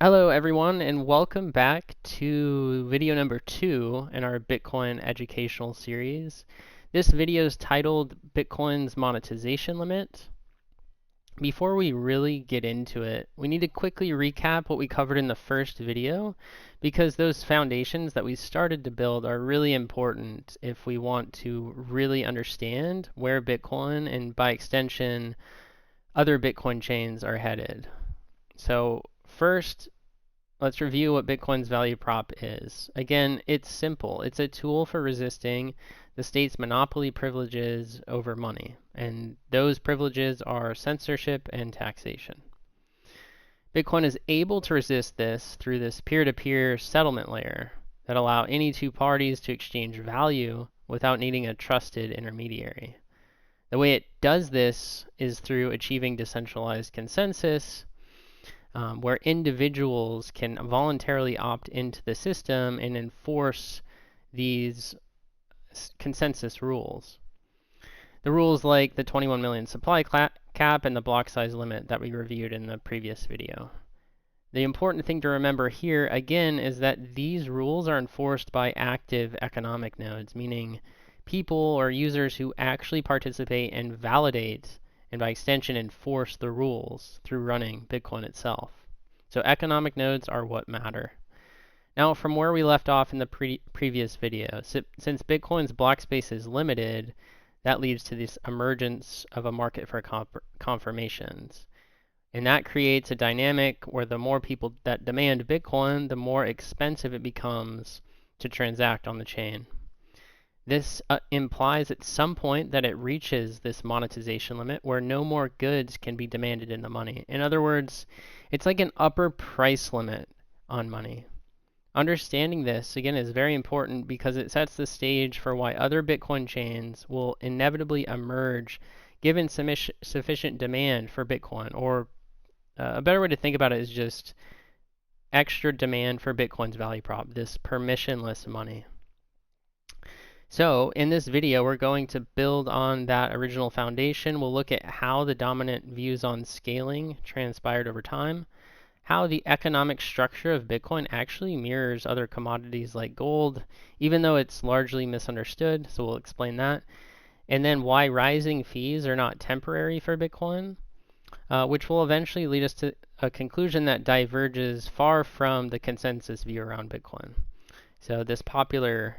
Hello everyone, and welcome back to video number 2 in our Bitcoin educational series. This video is titled Bitcoin's Monetization Limit. Before we really get into it, we need to quickly recap what we covered in the first video, because those foundations that we started to build are really important if we want to really understand where Bitcoin, and by extension other Bitcoin chains, are headed. So first, let's review what Bitcoin's value prop is. Again, it's simple. It's a tool for resisting the state's monopoly privileges over money, and those privileges are censorship and taxation. Bitcoin is able to resist this through this peer-to-peer settlement layer that allow any two parties to exchange value without needing a trusted intermediary. The way it does this is through achieving decentralized consensus, where individuals can voluntarily opt into the system and enforce these consensus rules. The rules like the 21 million supply cap and the block size limit that we reviewed in the previous video. The important thing to remember here, again, is that these rules are enforced by active economic nodes, meaning people or users who actually participate and validate, and by extension enforce the rules through running Bitcoin itself. So economic nodes are what matter. Now, from where we left off in the previous video, since Bitcoin's block space is limited, that leads to this emergence of a market for confirmations. And that creates a dynamic where the more people that demand Bitcoin, the more expensive it becomes to transact on the chain. This implies at some point that it reaches this monetization limit where no more goods can be demanded in the money. In other words, it's like an upper price limit on money. Understanding this, again, is very important because it sets the stage for why other Bitcoin chains will inevitably emerge given sufficient demand for Bitcoin. Or a better way to think about it is just extra demand for Bitcoin's value prop, this permissionless money. So in this video, we're going to build on that original foundation. We'll look at how the dominant views on scaling transpired over time, how the economic structure of Bitcoin actually mirrors other commodities like gold, even though it's largely misunderstood, so we'll explain that, and then why rising fees are not temporary for Bitcoin, which will eventually lead us to a conclusion that diverges far from the consensus view around Bitcoin. So this popular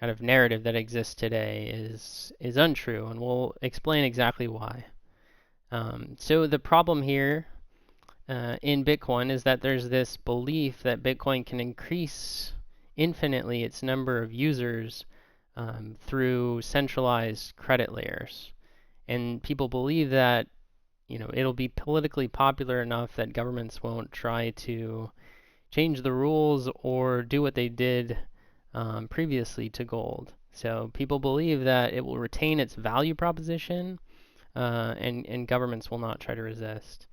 kind of narrative that exists today is untrue, and we'll explain exactly why. So the problem here in Bitcoin is that there's this belief that Bitcoin can increase infinitely its number of users through centralized credit layers. And people believe that it'll be politically popular enough that governments won't try to change the rules or do what they did previously to gold. So people believe that it will retain its value proposition and governments will not try to resist.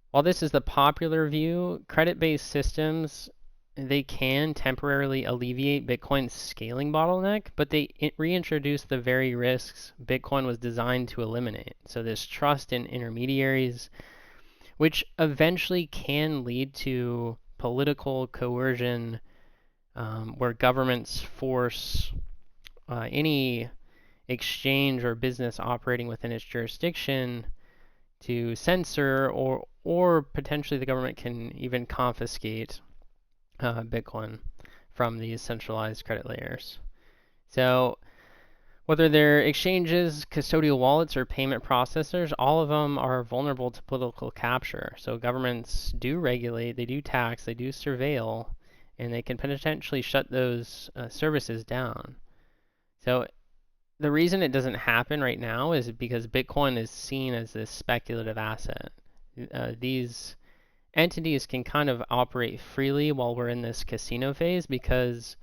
While this is the popular view, credit-based systems, they can temporarily alleviate Bitcoin's scaling bottleneck, but they reintroduce the very risks Bitcoin was designed to eliminate. So this trust in intermediaries, which eventually can lead to political coercion, where governments force any exchange or business operating within its jurisdiction to censor, or potentially the government can even confiscate Bitcoin from these centralized credit layers. So whether they're exchanges, custodial wallets, or payment processors, all of them are vulnerable to political capture. So governments do regulate, they do tax, they do surveil, and they can potentially shut those services down. So the reason it doesn't happen right now is because Bitcoin is seen as this speculative asset. These entities can kind of operate freely while we're in this casino phase because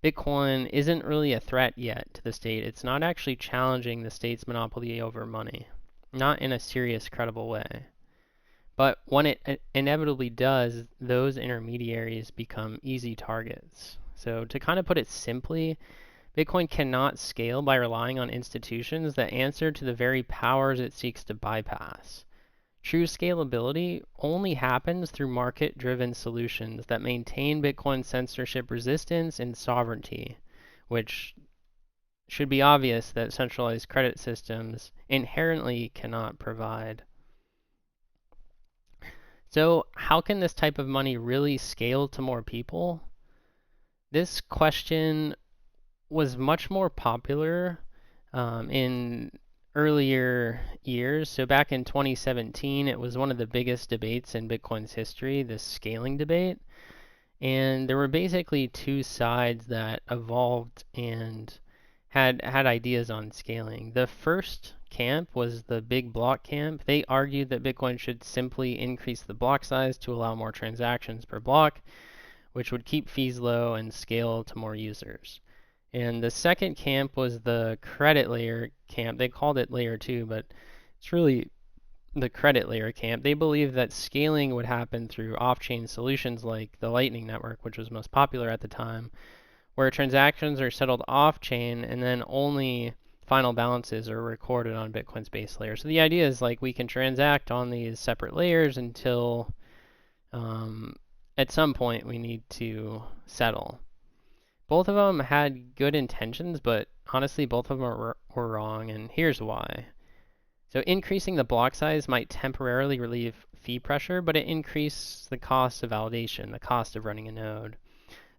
Bitcoin isn't really a threat yet to the state. It's not actually challenging the state's monopoly over money, not in a serious, credible way. But when it inevitably does, those intermediaries become easy targets. So to kind of put it simply, Bitcoin cannot scale by relying on institutions that answer to the very powers it seeks to bypass. True scalability only happens through market-driven solutions that maintain Bitcoin's censorship resistance and sovereignty, which should be obvious that centralized credit systems inherently cannot provide. So how can this type of money really scale to more people? This question was much more popular in earlier years. So back in 2017, it was one of the biggest debates in Bitcoin's history, this scaling debate. And there were basically two sides that evolved and had ideas on scaling. The first camp was the big block camp. They argued that Bitcoin should simply increase the block size to allow more transactions per block, which would keep fees low and scale to more users. And the second camp was the credit layer camp. They called it layer 2, but it's really the credit layer camp. They believed that scaling would happen through off-chain solutions like the Lightning Network, which was most popular at the time, where transactions are settled off-chain and then only final balances are recorded on Bitcoin's base layer. So the idea is like we can transact on these separate layers until at some point we need to settle. Both of them had good intentions, but honestly, both of them were wrong, and here's why. So increasing the block size might temporarily relieve fee pressure, but it increases the cost of validation, the cost of running a node.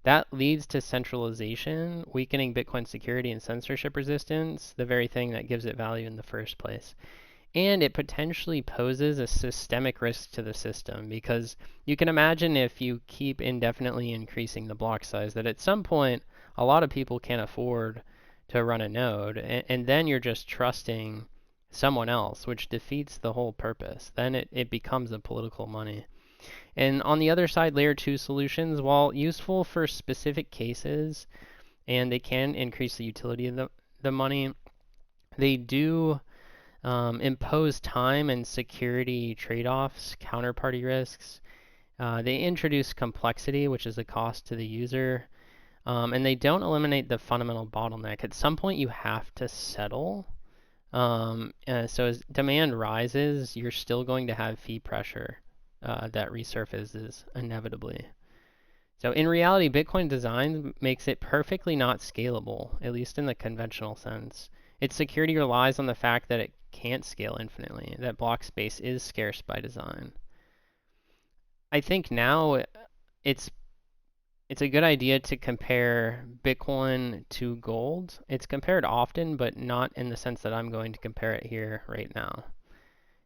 That leads to centralization, weakening Bitcoin's security and censorship resistance, the very thing that gives it value in the first place. And it potentially poses a systemic risk to the system, because you can imagine if you keep indefinitely increasing the block size that at some point a lot of people can't afford to run a node, and then you're just trusting someone else, which defeats the whole purpose. Then it becomes a political money. And on the other side, layer 2 solutions, while useful for specific cases and they can increase the utility of the money, they do impose time and security trade-offs, counterparty risks. They introduce complexity, which is a cost to the user. And they don't eliminate the fundamental bottleneck. At some point, you have to settle. So as demand rises, you're still going to have fee pressure that resurfaces inevitably. So in reality, Bitcoin design makes it perfectly not scalable, at least in the conventional sense. Its security relies on the fact that it can't scale infinitely, that block space is scarce by design. I think now it's a good idea to compare Bitcoin to gold. It's compared often, but not in the sense that I'm going to compare it here right now.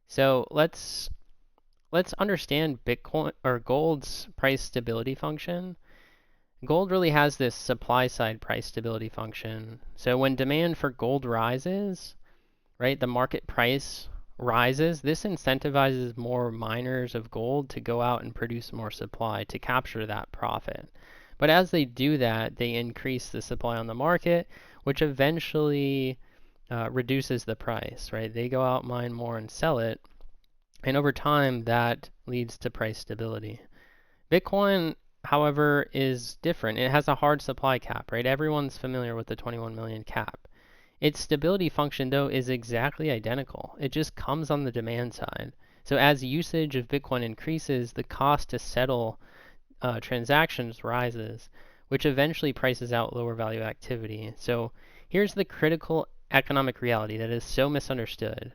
So let's understand Bitcoin or gold's price stability function. Gold really has this supply side price stability function. So when demand for gold rises, right, the market price rises. This incentivizes more miners of gold to go out and produce more supply to capture that profit. But as they do that, they increase the supply on the market, which eventually reduces the price, right? They go out, mine more, and sell it. And over time, that leads to price stability. Bitcoin, however, is different. It has a hard supply cap, right? Everyone's familiar with the 21 million cap. Its stability function, though, is exactly identical. It just comes on the demand side. So as usage of Bitcoin increases, the cost to settle transactions rises, which eventually prices out lower value activity. So here's the critical economic reality that is so misunderstood.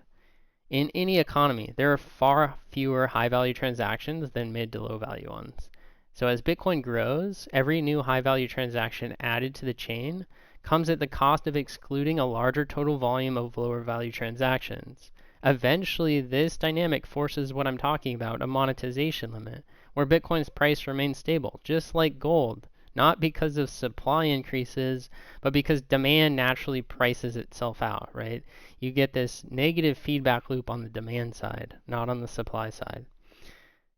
In any economy, there are far fewer high-value transactions than mid to low-value ones. So as Bitcoin grows, every new high-value transaction added to the chain comes at the cost of excluding a larger total volume of lower-value transactions. Eventually, this dynamic forces what I'm talking about, a monetization limit, where Bitcoin's price remains stable, just like gold, not because of supply increases, but because demand naturally prices itself out, right? You get this negative feedback loop on the demand side, not on the supply side.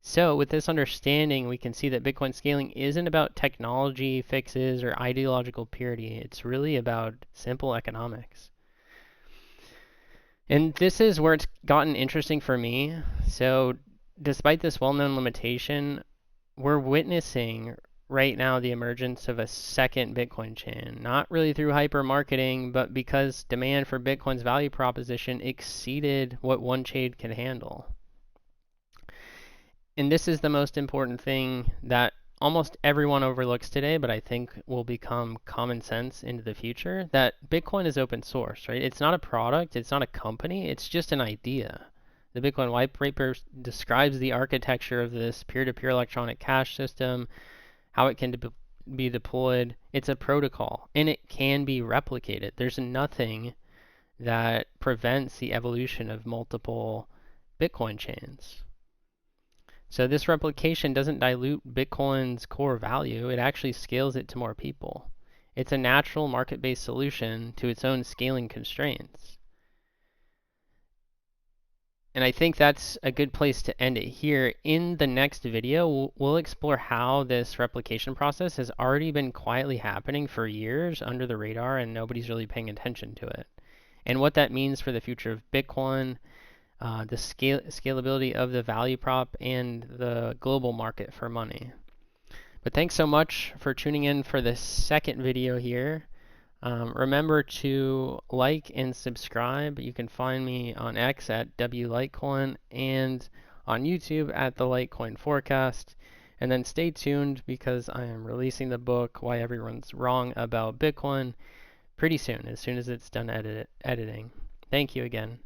So with this understanding, we can see that Bitcoin scaling isn't about technology fixes or ideological purity. It's really about simple economics. And this is where it's gotten interesting for me. So despite this well-known limitation, we're witnessing right now the emergence of a second Bitcoin chain, not really through hyper marketing, but because demand for Bitcoin's value proposition exceeded what one chain can handle. And this is the most important thing that almost everyone overlooks today, but I think will become common sense into the future, that Bitcoin is open source, right? It's not a product, it's not a company, it's just an idea. The Bitcoin white paper describes the architecture of this peer-to-peer electronic cash system, how it can be deployed. It's a protocol, and it can be replicated. There's nothing that prevents the evolution of multiple Bitcoin chains. So this replication doesn't dilute Bitcoin's core value. It actually scales it to more people. It's a natural market-based solution to its own scaling constraints. And I think that's a good place to end it here. In the next video, we'll explore how this replication process has already been quietly happening for years under the radar and nobody's really paying attention to it. And what that means for the future of Bitcoin, the scalability of the value prop, and the global market for money. But thanks so much for tuning in for this second video here. Remember to like and subscribe. You can find me on X at WLitecoin and on YouTube at the Litecoin Forecast. And then stay tuned because I am releasing the book, Why Everyone's Wrong About Bitcoin, pretty soon, as soon as it's done editing. Thank you again.